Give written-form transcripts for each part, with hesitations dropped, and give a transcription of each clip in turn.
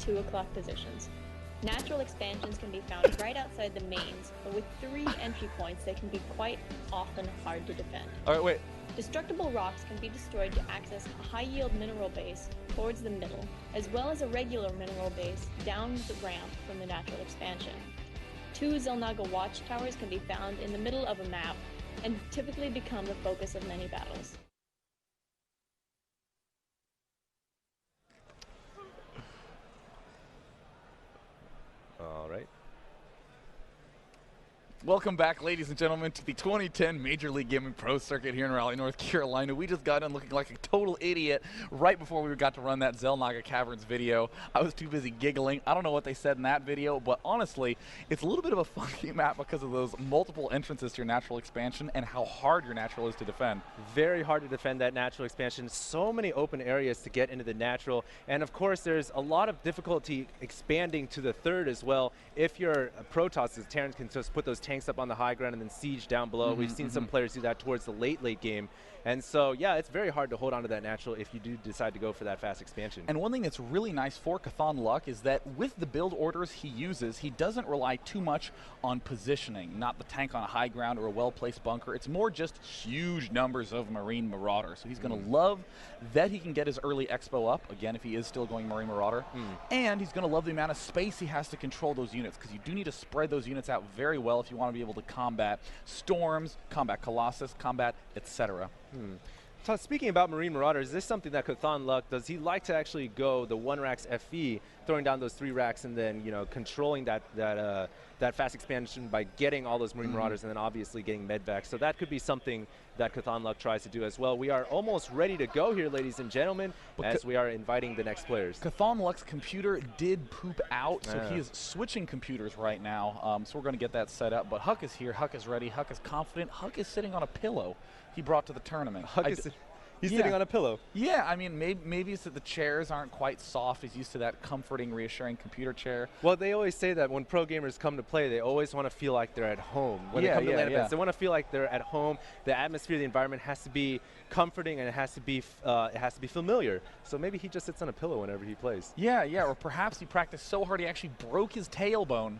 2 o'clock positions. Natural expansions can be found right outside the mains, but with 3 entry points they can be quite often hard to defend. Alright, wait. Destructible rocks can be destroyed to access a high-yield mineral base towards the middle, as well as a regular mineral base down the ramp from the natural expansion. 2 Xel'Naga watchtowers can be found in the middle of a map, and typically become the focus of many battles. All right. Welcome back, ladies and gentlemen, to the 2010 Major League Gaming Pro Circuit here in Raleigh, North Carolina. We just got done looking like a total idiot right before we got to run that Xel'Naga Caverns video. I was too busy giggling. I don't know what they said in that video, but honestly, it's a little bit of a funky map because of those multiple entrances to your natural expansion and how hard your natural is to defend. Very hard to defend that natural expansion. So many open areas to get into the natural. And of course, there's a lot of difficulty expanding to the third as well. If you're Protoss, Terrans can just put those tanks up on the high ground and then siege down below. We've seen some players do that towards the late game. And so, yeah, it's very hard to hold on to that natural if you do decide to go for that fast expansion. And one thing that's really nice for CauthonLuck is that with the build orders he uses, he doesn't rely too much on positioning, not the tank on a high ground or a well-placed bunker. It's more just huge numbers of Marine Marauder. So he's going to love that he can get his early expo up, again, if he is still going Marine Marauder. And he's going to love the amount of space he has to control those units, because you do need to spread those units out very well if you want to be able to combat Storms, combat Colossus, combat etc. So speaking about Marine Marauders, is this something that CauthonLuck, does he like to actually go the 1 racks FE, throwing down those 3 racks and then, you know, controlling that fast expansion by getting all those Marine Marauders and then obviously getting medvacs? So that could be something that CauthonLuck tries to do as well. We are almost ready to go here, ladies and gentlemen, as we are inviting the next players. CauthonLuck's computer did poop out, so he is switching computers right now. So we're going to get that set up. But HuK is here. HuK is ready. HuK is confident. HuK is sitting on a pillow he brought to the tournament. He's sitting on a pillow. Yeah, I mean, maybe it's that the chairs aren't quite soft. He's used to that comforting, reassuring computer chair. Well, they always say that when pro gamers come to play, they always want to feel like they're at home. When they come to LAN events, they want to feel like they're at home. The atmosphere, the environment has to be comforting, and it has to be familiar. So maybe he just sits on a pillow whenever he plays. Yeah, or perhaps he practiced so hard he actually broke his tailbone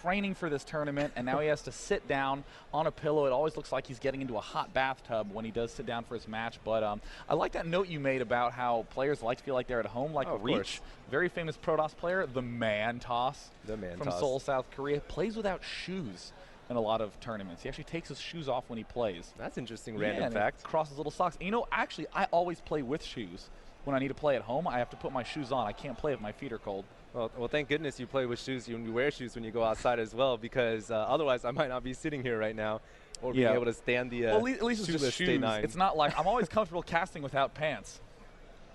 training for this tournament, and now he has to sit down on a pillow. It always looks like he's getting into a hot bathtub when he does sit down for his match. But I like that note you made about how players like to feel like they're at home, like Reach, very famous Protoss player, the Mantoss from Seoul, South Korea, plays without shoes in a lot of tournaments. He actually takes his shoes off when he plays. That's interesting random fact. Crosses little socks. And you know, actually, I always play with shoes. When I need to play at home, I have to put my shoes on. I can't play if my feet are cold. Well, thank goodness you play with shoes. You wear shoes when you go outside as well, because otherwise I might not be sitting here right now or being able to stand the well, at least it's just shoes. It's not like I'm always comfortable casting without pants.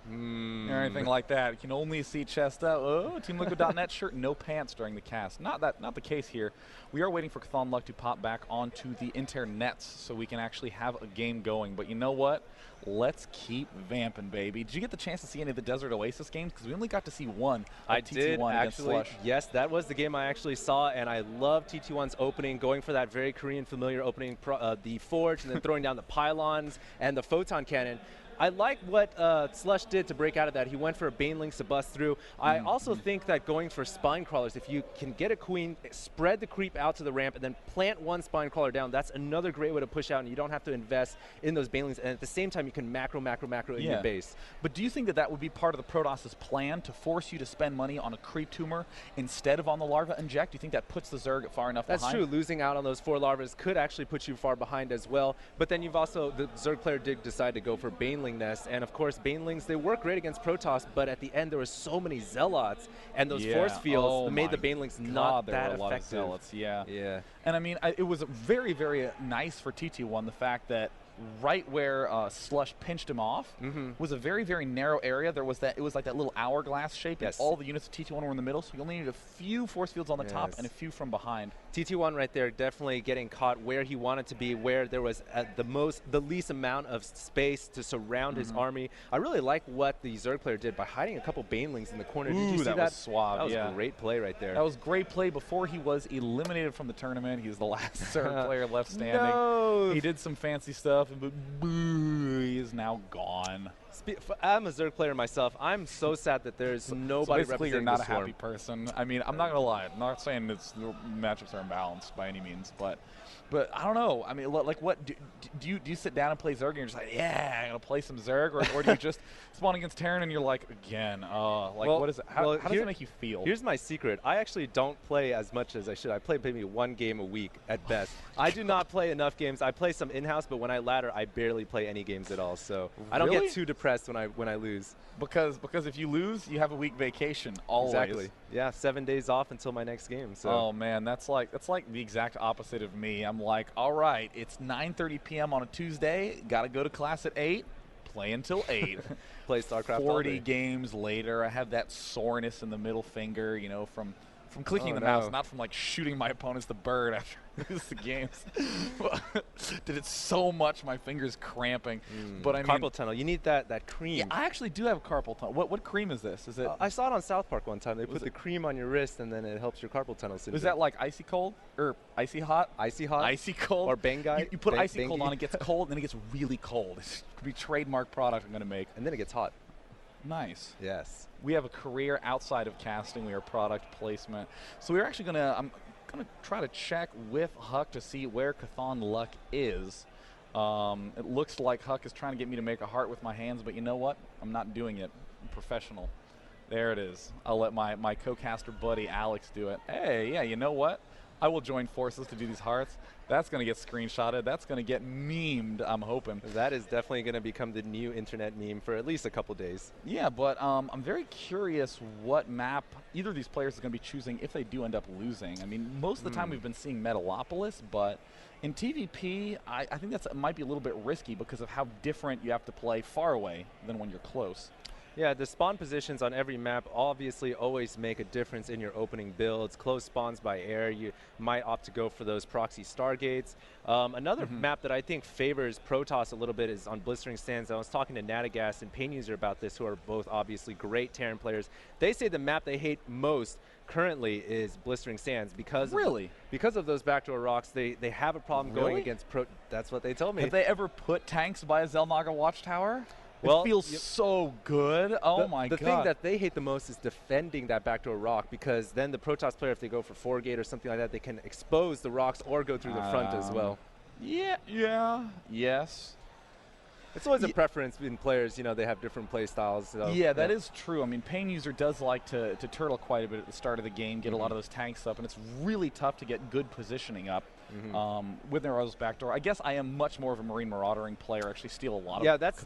Or anything like that. You can only see chest out. Oh, TeamLiquid.net shirt, no pants during the cast. Not the case here. We are waiting for CauthonLuck to pop back onto the internets so we can actually have a game going. But you know what? Let's keep vamping, baby. Did you get the chance to see any of the Desert Oasis games? Because we only got to see one. I did, actually. Yes, that was the game I actually saw, and I love TT1's opening, going for that very Korean familiar opening, the Forge, and then throwing down the pylons and the photon cannon. I like what Slush did to break out of that. He went for a Banelings to bust through. I also think that going for spine crawlers, if you can get a queen, spread the creep out to the ramp, and then plant one spine crawler down, that's another great way to push out, and you don't have to invest in those Banelings. And at the same time, you can macro in your base. But do you think that would be part of the Protoss's plan to force you to spend money on a creep tumor instead of on the larva inject? Do you think that puts the Zerg far enough behind? That's true. Losing out on those 4 larvas could actually put you far behind as well. But then you've also, the Zerg player did decide to go for Baneling Nest, and of course Banelings, they work great against Protoss, but at the end there were so many Zealots, and those force fields made the Banelings not that effective. There were a lot of Zealots, yeah. And I mean, it was very, very nice for TT1, the fact that right where Slush pinched him off was a very, very narrow area. There was it was like that little hourglass shape, and all the units of TT1 were in the middle, so you only needed a few force fields on the top and a few from behind. TT1 right there definitely getting caught where he wanted to be, where there was the least amount of space to surround his army. I really like what the Zerg player did by hiding a couple Banelings in the corner. Did you see that? Was suave. That was great play right there. That was great play before he was eliminated from the tournament. He was the last Zerg player left standing. No. He did some fancy stuff, but he is now gone. I'm a Zerg player myself. I'm so sad that there's nobody so basically representing you're not the a Swarm. happy person. I mean, I'm not gonna lie. I'm not saying the matchups are imbalanced by any means, but I don't know. I mean, like, what do you sit down and play Zerg and you're just like, yeah, I'm gonna play some Zerg, or do you just spawn against Terran and you're like, again, like, what is it? How does it make you feel? Here's my secret. I actually don't play as much as I should. I play maybe 1 game a week at best. I do not play enough games. I play some in-house, but when I ladder, I barely play any games at all. So I don't get too depressed when I lose. Because if you lose, you have a week vacation always. Exactly. Yeah, 7 days off until my next game. So. Oh man, that's like the exact opposite of me. I'm like, all right, it's 9:30 p.m. on a Tuesday. Got to go to class at 8. Play until 8. Play StarCraft 40 games later, I have that soreness in the middle finger, you know, from clicking the mouse, not from like shooting my opponents the bird after the games. Did it so much, my fingers cramping. But I mean, carpal tunnel. You need that cream. Yeah, I actually do have a carpal tunnel. What cream is this? Is it? I saw it on South Park one time. They put the cream on your wrist, and then it helps your carpal tunnel syndrome. Is that like icy cold or icy hot? Icy hot. Icy cold. Or Bangai. You put icy cold on, it gets cold, and then it gets really cold. It could be trademark product I'm going to make. And then it gets hot. Nice. Yes. We have a career outside of casting. We are product placement. So we're actually I'm gonna try to check with HuK to see where CauthonLuck is. It looks like HuK is trying to get me to make a heart with my hands, but you know what? I'm not doing it. I'm professional. There it is. I'll let my co-caster buddy Alex do it. Hey, yeah, you know what? I will join forces to do these hearts. That's going to get screenshotted. That's going to get memed, I'm hoping. That is definitely going to become the new internet meme for at least a couple days. Yeah, but I'm very curious what map either of these players is going to be choosing if they do end up losing. I mean, most of the time we've been seeing Metalopolis, but in TVP, I think that might be a little bit risky because of how different you have to play far away than when you're close. Yeah, the spawn positions on every map obviously always make a difference in your opening builds. Close spawns by air, you might opt to go for those proxy stargates. Another map that I think favors Protoss a little bit is on Blistering Sands. I was talking to Natagas and Painuser about this, who are both obviously great Terran players. They say the map they hate most currently is Blistering Sands because because of those backdoor rocks. They have a problem going against That's what they told me. Have they ever put tanks by a Xel'Naga watchtower? Well, it feels so good. Oh my god. The thing that they hate the most is defending that backdoor rock, because then the Protoss player, if they go for 4-gate or something like that, they can expose the rocks or go through the front as well. Yes. It's always a preference in players. You know, they have different play styles. So, yeah, that is true. I mean, Painuser does like to turtle quite a bit at the start of the game, get a lot of those tanks up, and it's really tough to get good positioning up with Nero's backdoor. I guess I am much more of a Marine Maraudering player. I actually steal a lot of that's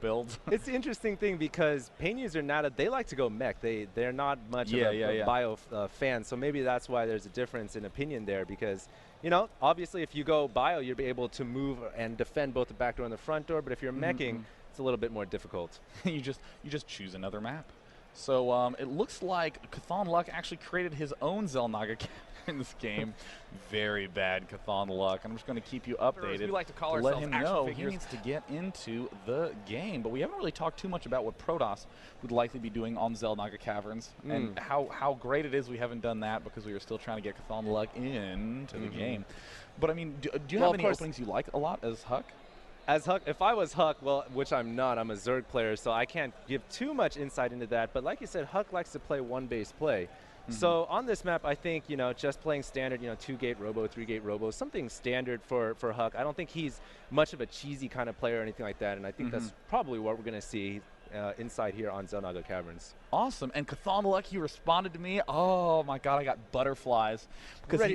builds. It's the interesting thing because Painuser Nata, they like to go mech. They're not much of a bio fan, so maybe that's why there's a difference in opinion there, because you know, obviously if you go bio, you'll be able to move and defend both the back door and the front door, but if you're meching, it's a little bit more difficult. you just choose another map. So it looks like CauthonLuck actually created his own Xel'Naga in this game. Very bad CauthonLuck. I'm just going to keep you updated. We like to call to let ourselves him know action he figures. needs to get into the game. But we haven't really talked too much about what Protoss would likely be doing on Xel'Naga Caverns and how great it is we haven't done that because we were still trying to get CauthonLuck into the game. But I mean, do you have any openings you like a lot as HuK? As HuK, if I was HuK, well, which I'm not, I'm a Zerg player, so I can't give too much insight into that. But like you said, HuK likes to play one-base play. So on this map, I think, you know, just playing standard, you know, 2-gate robo, 3-gate robo, something standard for HuK. I don't think he's much of a cheesy kind of player or anything like that, and I think that's probably what we're going to see inside here on Xel'Naga Caverns. Awesome. And CauthonLuck, he responded to me. Oh my god, I got butterflies. Because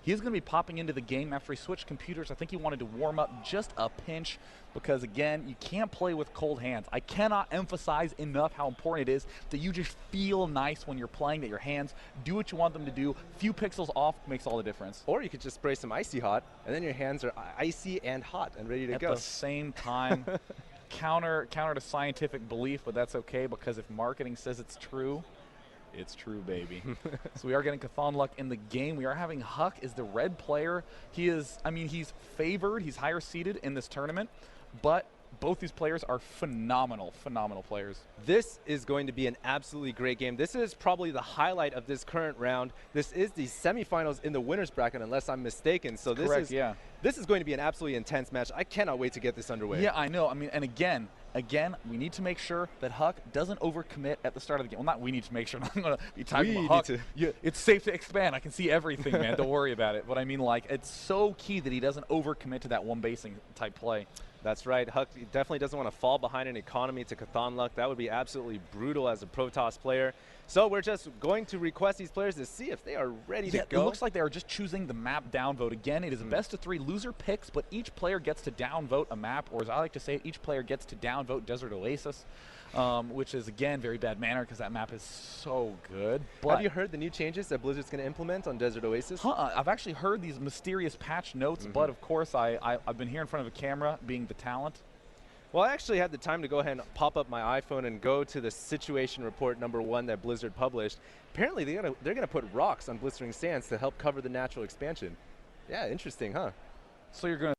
he's going to be popping into the game after he switched computers. I think he wanted to warm up just a pinch because, again, you can't play with cold hands. I cannot emphasize enough how important it is that you just feel nice when you're playing, that your hands do what you want them to do. Few pixels off makes all the difference. Or you could just spray some Icy Hot, and then your hands are icy and hot and ready to go. At the same time. Counter to scientific belief, but that's okay because if marketing says it's true, baby. So we are getting CauthonLuck in the game. We are having HuK as the red player. He is, I mean, he's favored. He's higher seeded in this tournament, but Both these players are phenomenal players. This is going to be an absolutely great game. This is probably the highlight of this current round. This is the semifinals in the winner's bracket, unless I'm mistaken. So this Correct, is this is going to be an absolutely intense match. I cannot wait to get this underway. Yeah, I know. I mean, and again, we need to make sure that HuK doesn't overcommit at the start of the game. Well, not we need to make sure. I'm going to be talking about HuK. Yeah, it's safe to expand. I can see everything, man. Don't worry about it. But I mean, like, it's so key that he doesn't overcommit to that one basing type play. That's right. HuK definitely doesn't want to fall behind an economy to CauthonLuck. That would be absolutely brutal as a Protoss player. So we're just going to request these players to see if they are ready to go. It looks like they are just choosing the map downvote. Again, it is a best of 3 loser picks, but each player gets to downvote a map, or as I like to say it, each player gets to downvote Desert Oasis, which is, again, very bad manner because that map is so good. But have you heard the new changes that Blizzard's going to implement on Desert Oasis? I've actually heard these mysterious patch notes, but of course I've been here in front of a camera being the talent. Well, I actually had the time to go ahead and pop up my iPhone and go to the situation report #1 that Blizzard published. Apparently, they're gonna put rocks on Blistering Sands to help cover the natural expansion. Yeah, interesting, huh? So you're gonna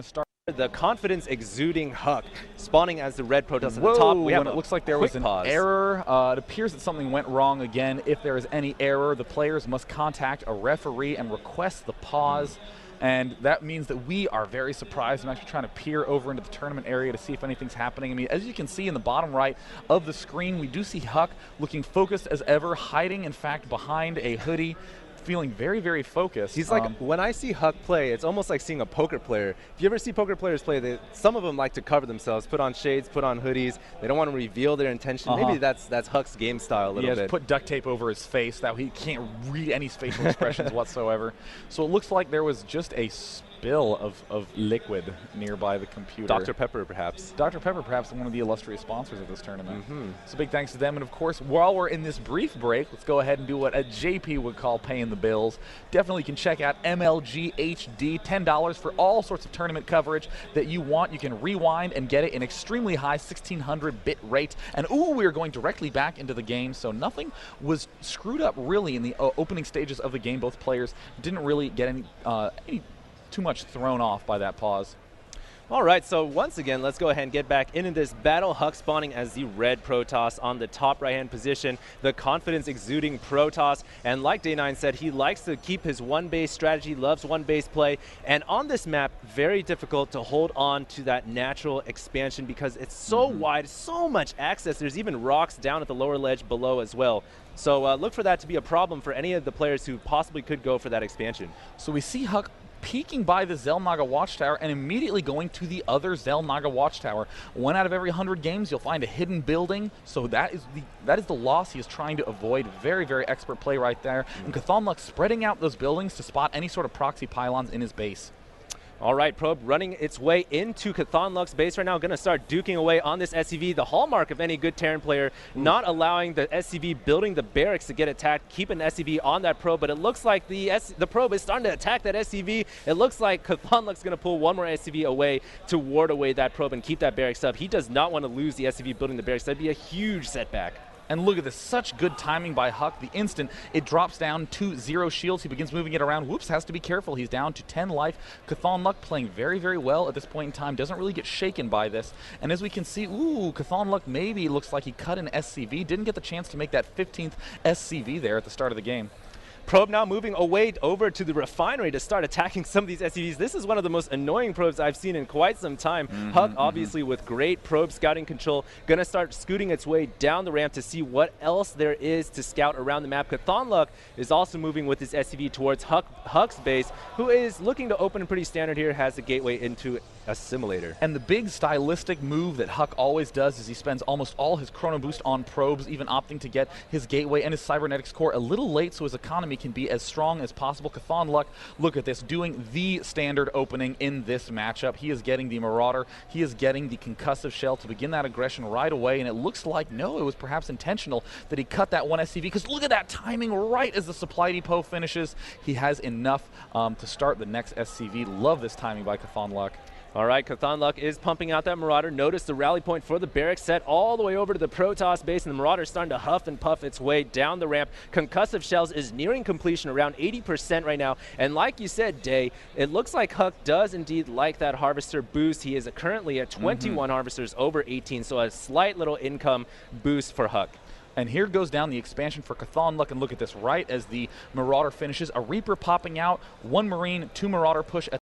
start the confidence exuding HuK, spawning as the red Protoss at the top. We have it looks like there was an error. It appears that something went wrong again. If there is any error, the players must contact a referee and request the pause. And that means that we are very surprised. I'm actually trying to peer over into the tournament area to see if anything's happening. I mean, as you can see in the bottom right of the screen, we do see HuK looking focused as ever, hiding, in fact, behind a hoodie, feeling very, very focused. He's like, when I see HuK play, it's almost like seeing a poker player. If you ever see poker players play, some of them like to cover themselves, put on shades, put on hoodies. They don't want to reveal their intention. Maybe that's HuK's game style a little bit. Put duct tape over his face. That he can't read any facial expressions whatsoever. So it looks like there was just a spill of liquid nearby the computer. Dr. Pepper, perhaps. Dr. Pepper, perhaps one of the illustrious sponsors of this tournament. So big thanks to them. And of course, while we're in this brief break, let's go ahead and do what a JP would call paying the bills. Definitely can check out MLG HD, $10 for all sorts of tournament coverage that you want. You can rewind and get it in extremely high 1600 bit rate. And we are going directly back into the game, so nothing was screwed up really in the opening stages of the game. Both players didn't really get any too much thrown off by that pause. All right, so once again, let's go ahead and get back into this battle. HuK spawning as the red Protoss on the top right-hand position, the confidence-exuding Protoss. And like Day9 said, he likes to keep his one-base strategy, loves one-base play. And on this map, very difficult to hold on to that natural expansion because it's so wide, so much access. There's even rocks down at the lower ledge below as well. So look for that to be a problem for any of the players who possibly could go for that expansion. So we see HuK peeking by the Xel'Naga Watchtower and immediately going to the other Xel'Naga Watchtower. 1 out of every 100 games, you'll find a hidden building. So that is the loss he is trying to avoid. Very, very expert play right there. And CauthonLuck spreading out those buildings to spot any sort of proxy pylons in his base. All right, Probe running its way into CauthonLuck's base right now. Going to start duking away on this SCV. The hallmark of any good Terran player, not allowing the SCV building the barracks to get attacked, keeping the SCV on that Probe. But it looks like the Probe is starting to attack that SCV. It looks like CauthonLuck's going to pull one more SCV away to ward away that Probe and keep that barracks up. He does not want to lose the SCV building the barracks. That'd be a huge setback. And look at this, such good timing by HuK. The instant it drops down to 0 shields, he begins moving it around. Whoops, has to be careful. He's down to 10 life. CauthonLuck playing very, very well at this point in time. Doesn't really get shaken by this. And as we can see, CauthonLuck maybe looks like he cut an SCV. Didn't get the chance to make that 15th SCV there at the start of the game. Probe now moving away over to the refinery to start attacking some of these SCVs. This is one of the most annoying probes I've seen in quite some time. HuK, obviously, with great probe scouting control, going to start scooting its way down the ramp to see what else there is to scout around the map. CauthonLuck is also moving with his SCV towards HuK's base, who is looking to open pretty standard here, has a gateway into a simulator. And the big stylistic move that HuK always does is he spends almost all his chrono boost on probes, even opting to get his gateway and his cybernetics core a little late so his economy can be as strong as possible. CauthonLuck, look at this, doing the standard opening in this matchup. He is getting the Marauder, he is getting the concussive shell to begin that aggression right away, and it looks like, no, it was perhaps intentional that he cut that one SCV, because look at that timing right as the supply depot finishes. He has enough to start the next SCV. Love this timing by CauthonLuck. All right, CauthonLuck is pumping out that Marauder. Notice the rally point for the barracks set all the way over to the Protoss base, and the Marauder's starting to huff and puff its way down the ramp. Concussive Shells is nearing completion, around 80% right now. And like you said, Day, it looks like HuK does indeed like that Harvester boost. He is currently at 21 Harvesters over 18, so a slight little income boost for HuK. And here goes down the expansion for CauthonLuck, and look at this, right as the Marauder finishes, a Reaper popping out, 1 Marine, 2 Marauder push at